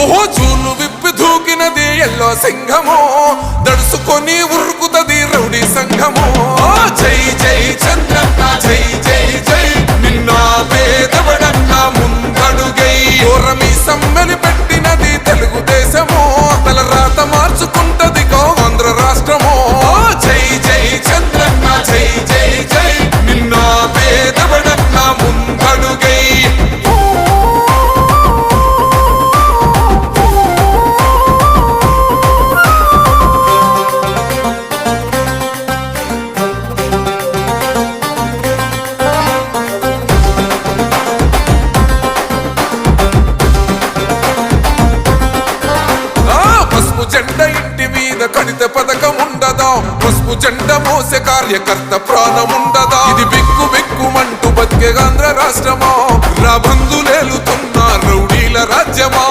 ఓహో చూలు విప్పి దూకినది ఎల్లో సింహము దడుసుకొని ఉరుకుతది రౌడీ సంఘము జై జై చంద్రన్న జై జై జై నిన్న పేదవడన్న ముందడుగై ఓరమి సమ్మెలి పెట్టినది తెలుగుదేశము తల రాత మార్చుకుంటది ఆంధ్ర రాష్ట్రము జై జై చంద్రన్న జై జై జై నిన్న పేదవడన్న ముందడుగై జెండా ఇంటి మీద కడిత పథకం ఉండదా పసుపు జెండా మోసే కార్యకర్త ప్రాణం ఉండదా ఇది బిక్కు బిక్కుమంటూ బతికే ఆంధ్ర రాష్ట్రమా రా బంధులేలుతున్న రౌడీల రాజ్యమా